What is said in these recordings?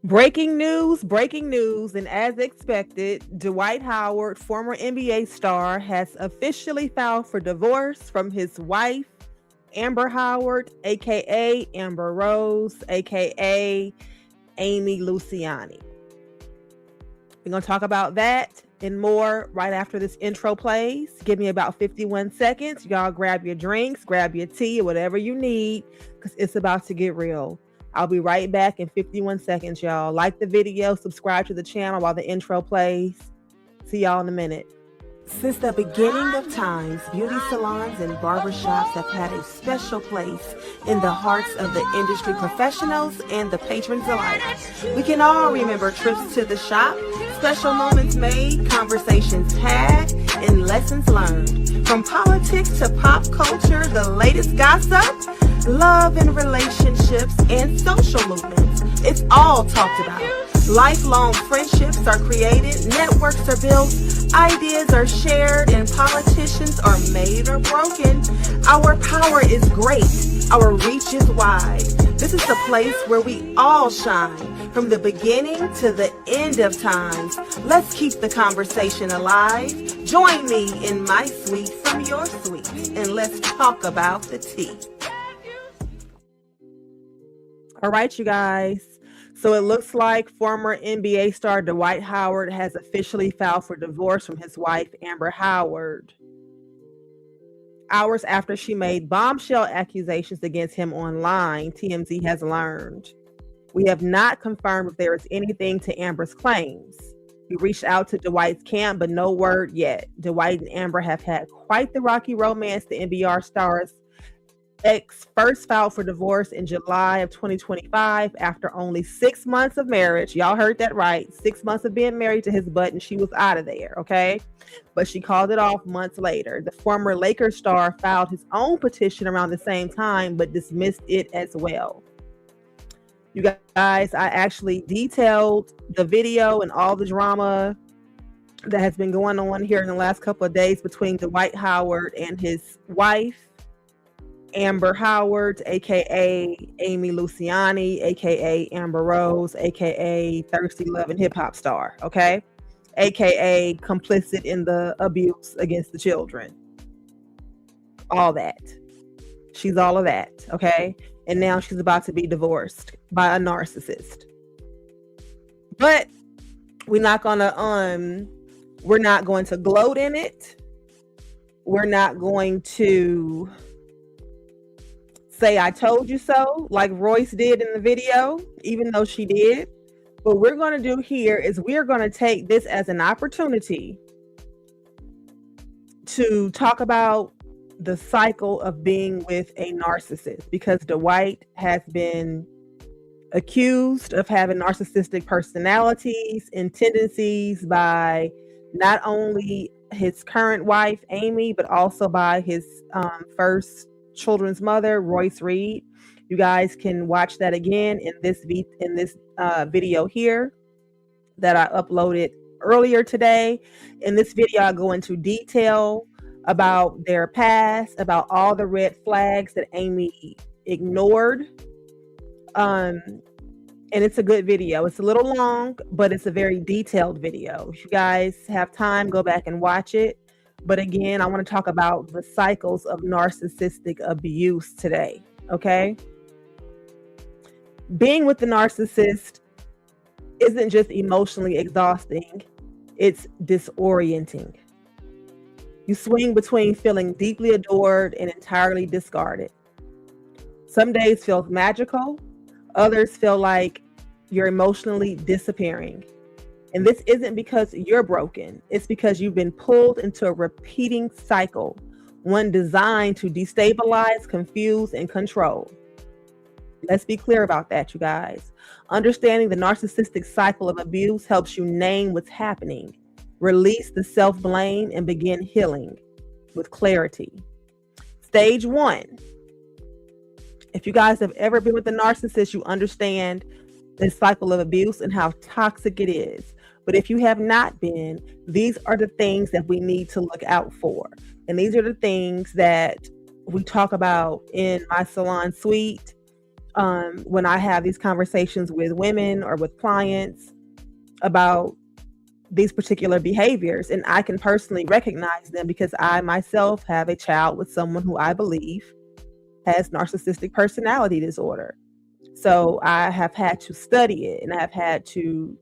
Breaking news, and as expected, Dwight Howard, former NBA star, has officially filed for divorce from his wife, Amber Howard, aka Amber Rose, aka Amy Luciani. We're going to talk about that and more right after this intro plays. Give me about 51 seconds. Y'all grab your drinks, grab your tea, or whatever you need, because it's about to get real. I'll be right back in 51 seconds, y'all. Like the video, subscribe to the channel while the intro plays. See y'all in a minute. Since the beginning of times, beauty salons and barbershops have had a special place in the hearts of the industry professionals and the patrons alike. We can all remember trips to the shop, special moments made, conversations had, and lessons learned. From politics to pop culture, the latest gossip, love and relationships, and social movements. It's all talked about. Lifelong friendships are created, networks are built, ideas are shared, and politicians are made or broken. Our power is great. Our reach is wide. This is the place where we all shine, from the beginning to the end of times. Let's keep the conversation alive. Join me in my suite from your suite, and let's talk about the tea. All right, you guys. So it looks like former NBA star Dwight Howard has officially filed for divorce from his wife, Amber Howard, hours after she made bombshell accusations against him online, TMZ has learned. We have not confirmed if there is anything to Amber's claims. We reached out to Dwight's camp, but no word yet. Dwight and Amber have had quite the rocky romance. The NBA star's ex first filed for divorce in July of 2025 after only 6 months of marriage. Y'all heard that right. 6 months of being married to his butt, and she was out of there, okay? But she called it off months later. The former Lakers star filed his own petition around the same time, but dismissed it as well. You guys, I actually detailed the video and all the drama that has been going on here in the last couple of days between Dwight Howard and his wife, Amber Howard, aka Amy Luciani, aka Amber Rose, aka Thirsty Love and Hip Hop star, okay? Aka complicit in the abuse against the children. All that. She's all of that, okay? And now she's about to be divorced by a narcissist. But we're not going to gloat in it. We're not going to say I told you so like Royce did in the video, even though she did. What we're going to do here is we're going to take this as an opportunity to talk about the cycle of being with a narcissist, because Dwight has been accused of having narcissistic personalities and tendencies by not only his current wife, Amy, but also by his first children's mother, Royce Reed. You guys can watch that again in this video here that I uploaded earlier today. In this video, I go into detail about their past, about all the red flags that Amy ignored. And it's a good video. It's a little long, but it's a very detailed video. If you guys have time, go back and watch it. But again, I want to talk about the cycles of narcissistic abuse today, okay? Being with the narcissist isn't just emotionally exhausting, it's disorienting. You swing between feeling deeply adored and entirely discarded. Some days feel magical, others feel like you're emotionally disappearing. And this isn't because you're broken. It's because you've been pulled into a repeating cycle, one designed to destabilize, confuse, and control. Let's be clear about that, you guys. Understanding the narcissistic cycle of abuse helps you name what's happening, release the self-blame, and begin healing with clarity. Stage 1. If you guys have ever been with a narcissist, you understand this cycle of abuse and how toxic it is. But if you have not been, these are the things that we need to look out for. And these are the things that we talk about in my Salon suite. when I have these conversations with women or with clients about these particular behaviors. And I can personally recognize them because I myself have a child with someone who I believe has narcissistic personality disorder. So I have had to study it, and I've had to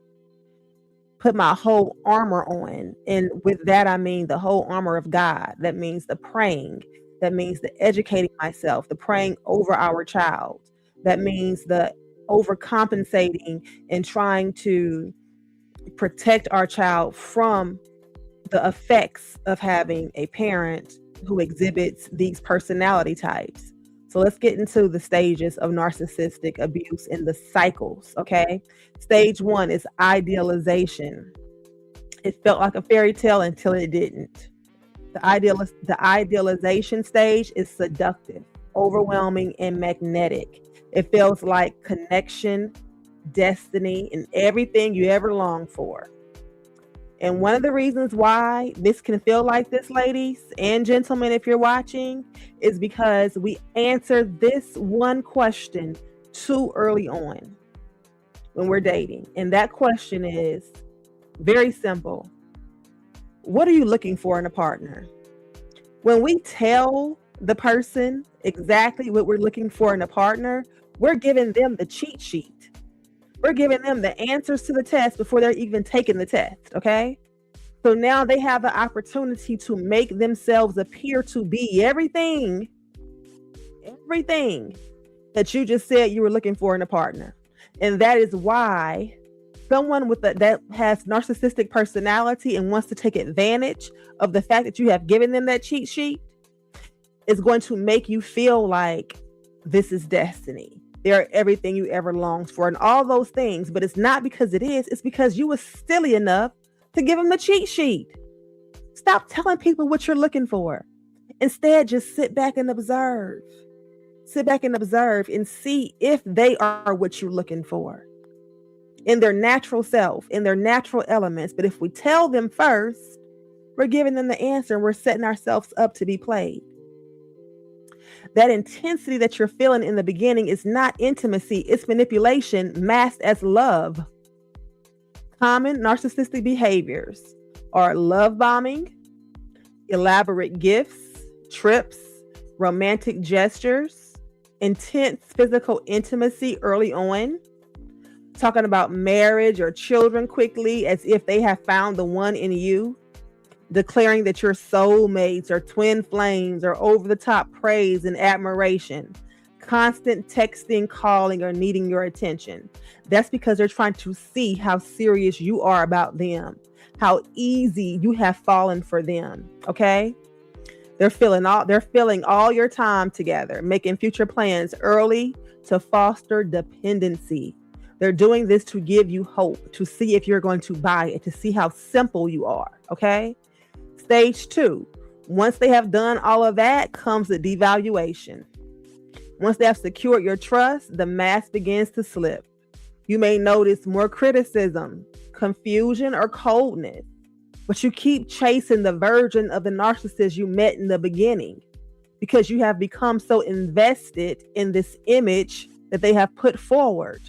put my whole armor on. And with that, I mean the whole armor of God. That means the praying. That means the educating myself, the praying over our child. That means the overcompensating and trying to protect our child from the effects of having a parent who exhibits these personality types. So let's get into the stages of narcissistic abuse and the cycles, okay? Stage 1 is idealization. It felt like a fairy tale until it didn't. The idealization stage is seductive, overwhelming, and magnetic. It feels like connection, destiny, and everything you ever longed for. And one of the reasons why this can feel like this, ladies and gentlemen, if you're watching, is because we answered this one question too early on when we're dating. And that question is very simple. What are you looking for in a partner? When we tell the person exactly what we're looking for in a partner, we're giving them the cheat sheet. We're giving them the answers to the test before they're even taking the test, okay? So now they have the opportunity to make themselves appear to be everything that you just said you were looking for in a partner. And that is why someone that has narcissistic personality and wants to take advantage of the fact that you have given them that cheat sheet is going to make you feel like this is destiny. They're everything you ever longed for and all those things. But it's not because it is. It's because you were silly enough to give them the cheat sheet. Stop telling people what you're looking for. Instead, just sit back and observe. Sit back and observe and see if they are what you're looking for in their natural self, in their natural elements. But if we tell them first, we're giving them the answer and we're setting ourselves up to be played. That intensity that you're feeling in the beginning is not intimacy, it's manipulation masked as love. Common narcissistic behaviors are love bombing, elaborate gifts, trips, romantic gestures, intense physical intimacy early on, talking about marriage or children quickly as if they have found the one in you, declaring that you're soulmates or twin flames or over-the-top praise and admiration, constant texting, calling, or needing your attention. That's because they're trying to see how serious you are about them, how easy you have fallen for them, okay? They're filling all your time together, making future plans early to foster dependency. They're doing this to give you hope, to see if you're going to buy it, to see how simple you are, okay? Stage 2, once they have done all of that, comes the devaluation. Once they have secured your trust, the mask begins to slip. You may notice more criticism, confusion, or coldness, but you keep chasing the version of the narcissist you met in the beginning because you have become so invested in this image that they have put forward.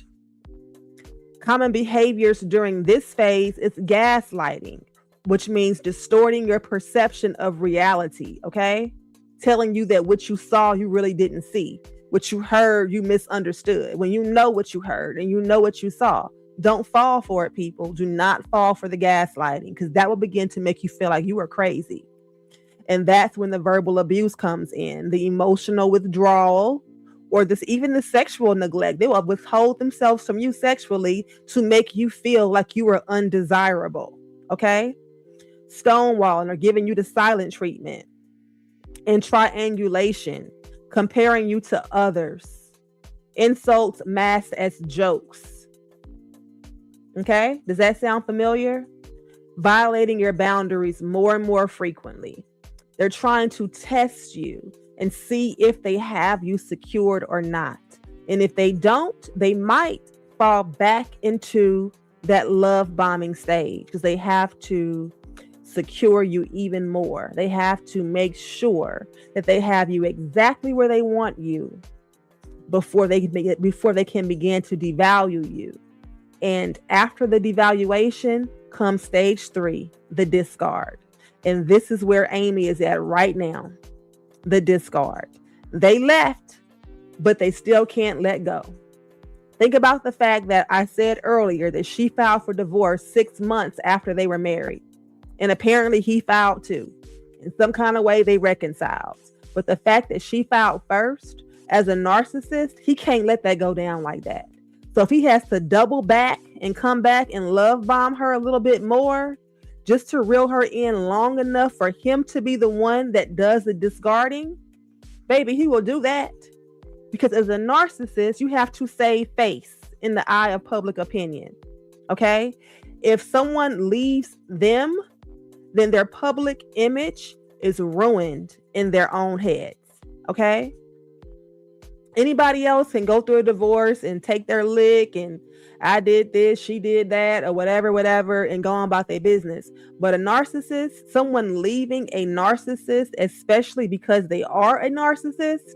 Common behaviors during this phase is gaslighting, which means distorting your perception of reality, okay? Telling you that what you saw, you really didn't see. What you heard, you misunderstood. When you know what you heard and you know what you saw, don't fall for it, people. Do not fall for the gaslighting, because that will begin to make you feel like you are crazy. And that's when the verbal abuse comes in, the emotional withdrawal, or even the sexual neglect. They will withhold themselves from you sexually to make you feel like you are undesirable, okay? Stonewalling or giving you the silent treatment. And triangulation, comparing you to others. Insults masked as jokes. Okay? Does that sound familiar? Violating your boundaries more and more frequently. They're trying to test you and see if they have you secured or not. And if they don't, they might fall back into that love bombing stage because they have to secure you even more. They have to make sure that they have you exactly where they want you before they can begin to devalue you. And after the devaluation comes stage 3, the discard. And this is where Amy is at right now, the discard. They left, but they still can't let go. Think about the fact that I said earlier that she filed for divorce 6 months after they were married. And apparently he filed too. In some kind of way, they reconciled. But the fact that she filed first, as a narcissist, he can't let that go down like that. So if he has to double back and come back and love bomb her a little bit more, just to reel her in long enough for him to be the one that does the discarding, baby, he will do that. Because as a narcissist, you have to save face in the eye of public opinion. Okay? If someone leaves them, then their public image is ruined in their own heads. Okay? Anybody else can go through a divorce and take their lick and I did this, she did that, or whatever, and go on about their business. But a narcissist, someone leaving a narcissist, especially because they are a narcissist,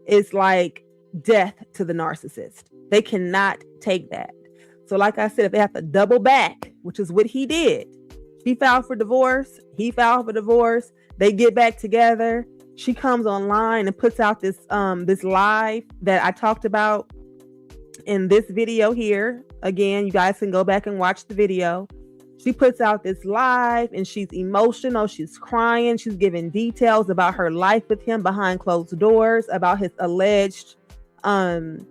is like death to the narcissist. They cannot take that. So like I said, if they have to double back, which is what he did. She filed for divorce. He filed for divorce. They get back together. She comes online and puts out this live that I talked about in this video here. Again, you guys can go back and watch the video. She puts out this live and she's emotional. She's crying. She's giving details about her life with him behind closed doors, about his alleged booger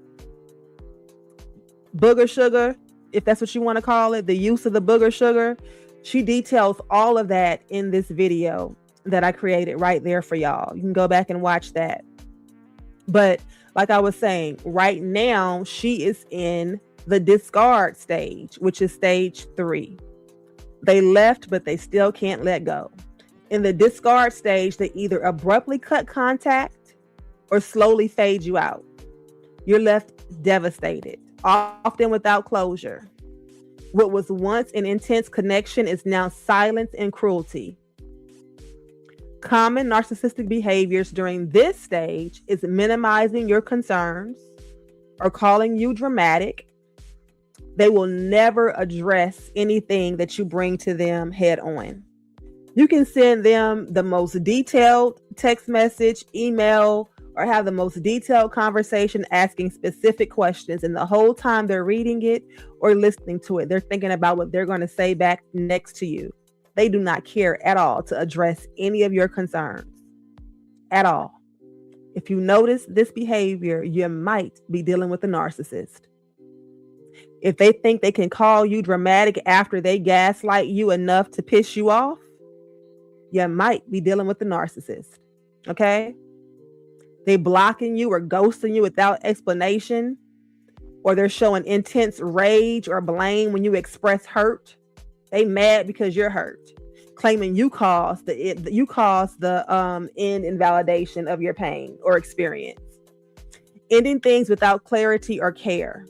sugar, if that's what you want to call it, the use of the booger sugar. She details all of that in this video that I created right there for y'all. You can go back and watch that. But like I was saying, right now, she is in the discard stage, which is stage 3. They left, but they still can't let go. In the discard stage, they either abruptly cut contact or slowly fade you out. You're left devastated, often without closure. What was once an intense connection is now silence and cruelty. Common narcissistic behaviors during this stage is minimizing your concerns or calling you dramatic. They will never address anything that you bring to them head on. You can send them the most detailed text message, email, or have the most detailed conversation asking specific questions. And the whole time they're reading it or listening to it, they're thinking about what they're going to say back next to you. They do not care at all to address any of your concerns at all. If you notice this behavior, you might be dealing with a narcissist. If they think they can call you dramatic after they gaslight you enough to piss you off, you might be dealing with a narcissist. Okay? They blocking you or ghosting you without explanation, or they're showing intense rage or blame when you express hurt. They mad because you're hurt, claiming you caused the end invalidation of your pain or experience. Ending things without clarity or care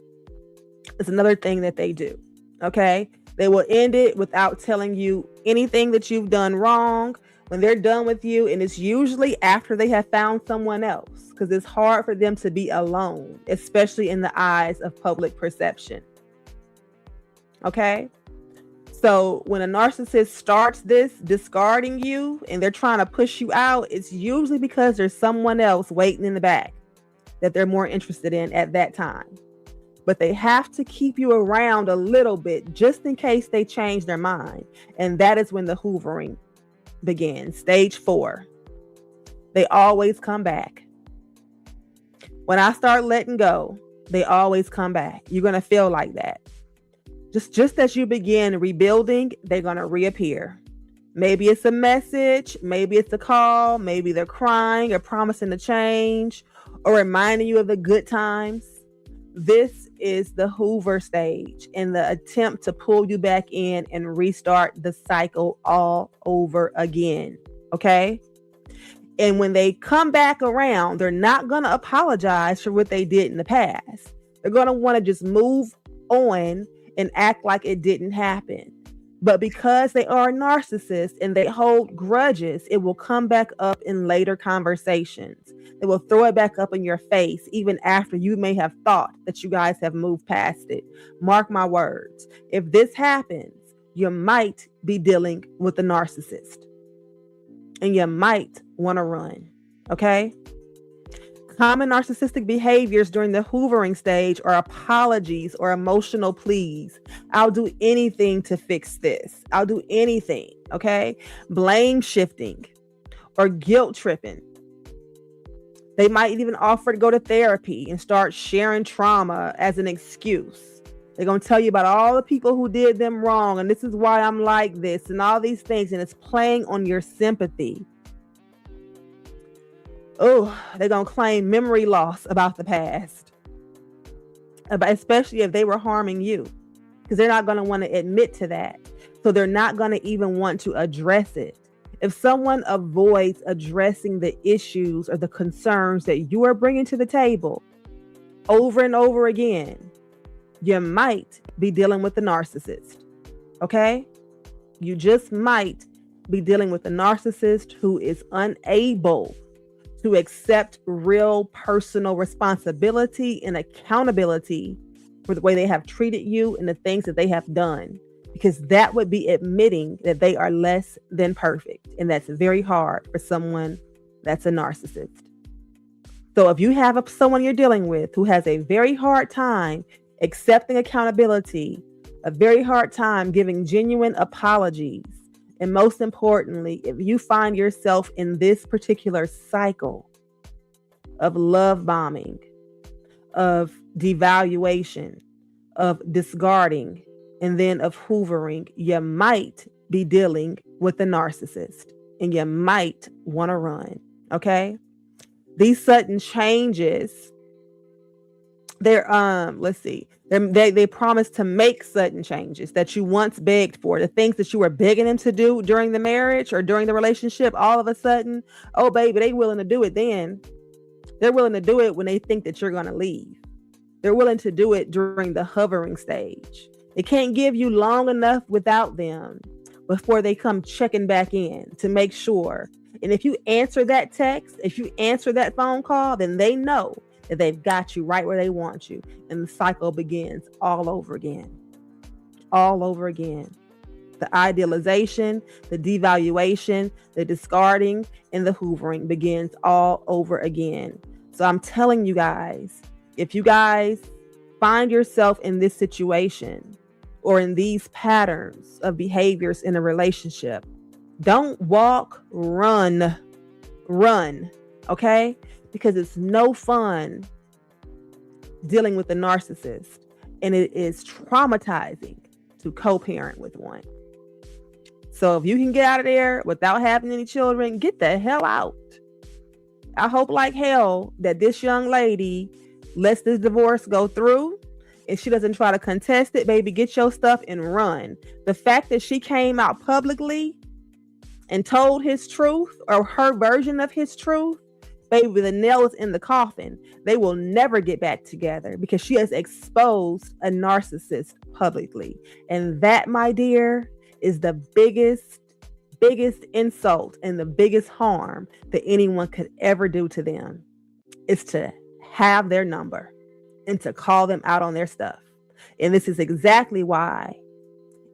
is another thing that they do. Okay, they will end it without telling you anything that you've done wrong when they're done with you, and it's usually after they have found someone else, because it's hard for them to be alone, especially in the eyes of public perception. Okay. So when a narcissist starts this discarding you and they're trying to push you out, it's usually because there's someone else waiting in the back that they're more interested in at that time. But they have to keep you around a little bit just in case they change their mind. And that is when the hoovering begins. Stage 4. They always come back. When I start letting go, they always come back. You're going to feel like that. Just as you begin rebuilding, they're going to reappear. Maybe it's a message, maybe it's a call, maybe they're crying or promising to change or reminding you of the good times. This is the hoover stage and the attempt to pull you back in and restart the cycle all over again. Okay? And when they come back around, they're not going to apologize for what they did in the past. They're going to want to just move on and act like it didn't happen. But because they are a narcissist and they hold grudges, it will come back up in later conversations. They will throw it back up in your face, even after you may have thought that you guys have moved past it. Mark my words. If this happens, you might be dealing with a narcissist. And you might want to run. Okay? Common narcissistic behaviors during the hoovering stage are apologies or emotional pleas. I'll do anything to fix this. I'll do anything. Okay? Blame shifting or guilt tripping. They might even offer to go to therapy and start sharing trauma as an excuse. They're going to tell you about all the people who did them wrong, and this is why I'm like this, and all these things, and it's playing on your sympathy. Oh, they're going to claim memory loss about the past, especially if they were harming you, because they're not going to want to admit to that. So they're not going to even want to address it. If someone avoids addressing the issues or the concerns that you are bringing to the table over and over again, you might be dealing with a narcissist. Okay? You just might be dealing with a narcissist who is unable to accept real personal responsibility and accountability for the way they have treated you and the things that they have done. Because that would be admitting that they are less than perfect. And that's very hard for someone that's a narcissist. So if you have someone you're dealing with who has a very hard time accepting accountability, a very hard time giving genuine apologies, and most importantly, if you find yourself in this particular cycle of love bombing, of devaluation, of discarding, and then of hoovering, you might be dealing with a narcissist and you might want to run. Okay? These sudden changes, they promise to make sudden changes that you once begged for. The things that you were begging them to do during the marriage or during the relationship, all of a sudden, oh baby, they willing to do it then. They're willing to do it when they think that you're going to leave. They're willing to do it during the hovering stage. They can't give you long enough without them before they come checking back in to make sure. And if you answer that text, if you answer that phone call, then they know that they've got you right where they want you. And the cycle begins all over again. All over again. The idealization, the devaluation, the discarding, and the hoovering begins all over again. So I'm telling you guys, if you guys find yourself in this situation or in these patterns of behaviors in a relationship, don't walk, run, okay? Because it's no fun dealing with a narcissist, and it is traumatizing to co-parent with one. So if you can get out of there without having any children, get the hell out. I hope like hell that this young lady lets this divorce go through and she doesn't try to contest it. Baby, get your stuff and run. The fact that she came out publicly and told his truth or her version of his truth, baby, the nail is in the coffin. They will never get back together because she has exposed a narcissist publicly. And that, my dear, is the biggest insult and the biggest harm that anyone could ever do to them, is to have their number and to call them out on their stuff. And this is exactly why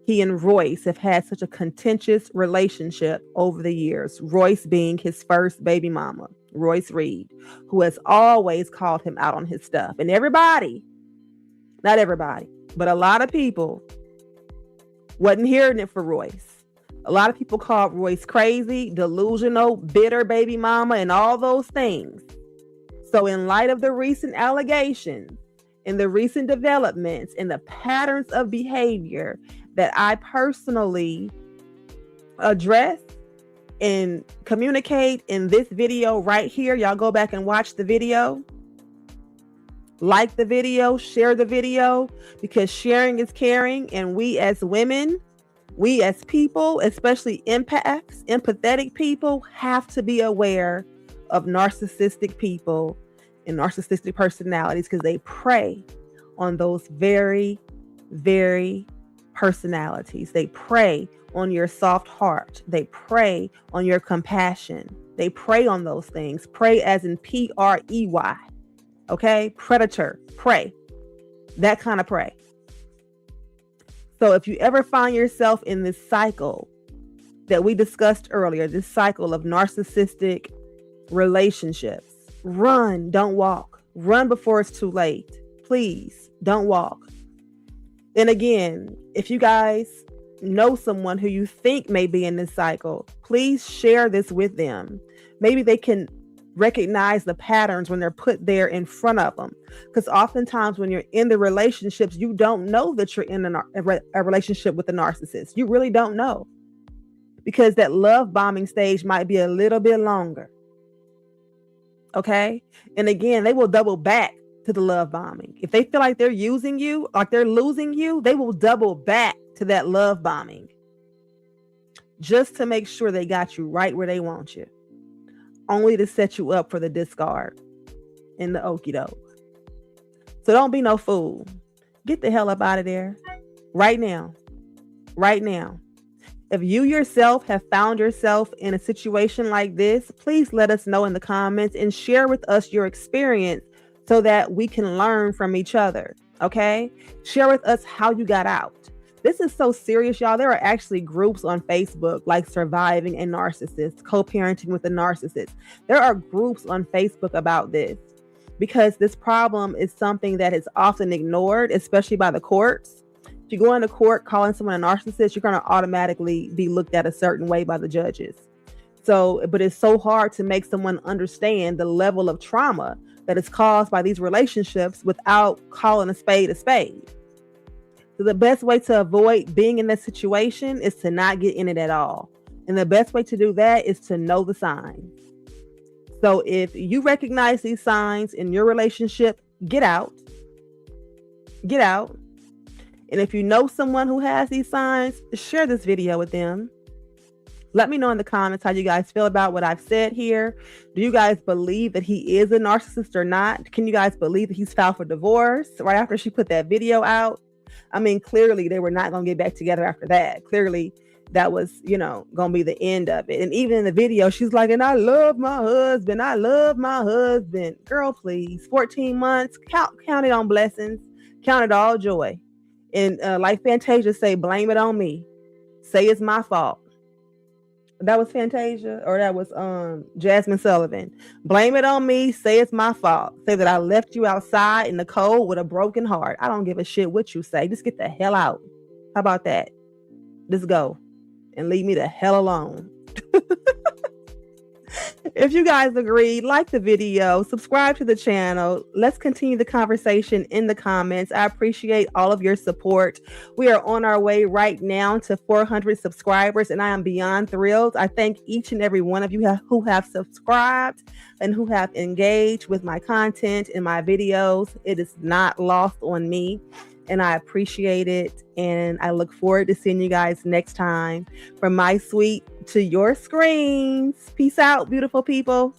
he and Royce have had such a contentious relationship over the years. Royce being his first baby mama, Royce Reed, who has always called him out on his stuff. And everybody, not everybody, but a lot of people wasn't hearing it for Royce. A lot of people called Royce crazy, delusional, bitter baby mama, and all those things. So in light of the recent allegations and the recent developments and the patterns of behavior that I personally address and communicate in this video right here, y'all go back and watch the video. Like the video, share the video, because sharing is caring. And we as women, we as people, especially empaths, empathetic people, have to be aware of narcissistic people and narcissistic personalities, because they prey on those very, very personalities. They prey on your soft heart. They prey on your compassion. They prey on those things. Prey as in Prey. Okay? Predator, prey. That kind of prey. So if you ever find yourself in this cycle that we discussed earlier, this cycle of narcissistic relationships, run, don't walk. Run before it's too late. Please don't walk. And again, if you guys know someone who you think may be in this cycle, please share this with them. Maybe they can recognize the patterns when they're put there in front of them. Because oftentimes when you're in the relationships, you don't know that you're in a relationship with a narcissist. You really don't know. Because that love bombing stage might be a little bit longer. Okay? And again, they will double back to the love bombing. If they feel like they're using you, like they're losing you, they will double back to that love bombing. Just to make sure they got you right where they want you. Only to set you up for the discard and the okie doke. So don't be no fool. Get the hell up out of there. Right now. Right now. If you yourself have found yourself in a situation like this, please let us know in the comments and share with us your experience so that we can learn from each other. Okay? Share with us how you got out. This is so serious, y'all. There are actually groups on Facebook like Surviving a Narcissist, Co-parenting with a Narcissist. There are groups on Facebook about this because this problem is something that is often ignored, especially by the courts. If you go into court calling someone a narcissist, you're going to automatically be looked at a certain way by the judges. So, but it's so hard to make someone understand the level of trauma that is caused by these relationships without calling a spade a spade. So the best way to avoid being in that situation is to not get in it at all. And the best way to do that is to know the signs. So if you recognize these signs in your relationship, get out. Get out. And if you know someone who has these signs, share this video with them. Let me know in the comments how you guys feel about what I've said here. Do you guys believe that he is a narcissist or not? Can you guys believe that he's filed for divorce right after she put that video out? I mean, clearly they were not going to get back together after that. Clearly that was, going to be the end of it. And even in the video, she's like, and I love my husband. I love my husband. Girl, please. 14 months. Count it on blessings. Count it all joy. And like Fantasia say, blame it on me. Say it's my fault. That was Fantasia, or that was Jasmine Sullivan. Blame it on me. Say it's my fault. Say that I left you outside in the cold with a broken heart. I don't give a shit what you say. Just get the hell out. How about that? Just go and leave me the hell alone. If you guys agree, like the video, subscribe to the channel. Let's continue the conversation in the comments. I appreciate all of your support. We are on our way right now to 400 subscribers, and I am beyond thrilled. I thank each and every one of you who have subscribed and who have engaged with my content and my videos. It is not lost on me, and I appreciate it. And I look forward to seeing you guys next time. From my suite to your screens. Peace out, beautiful people.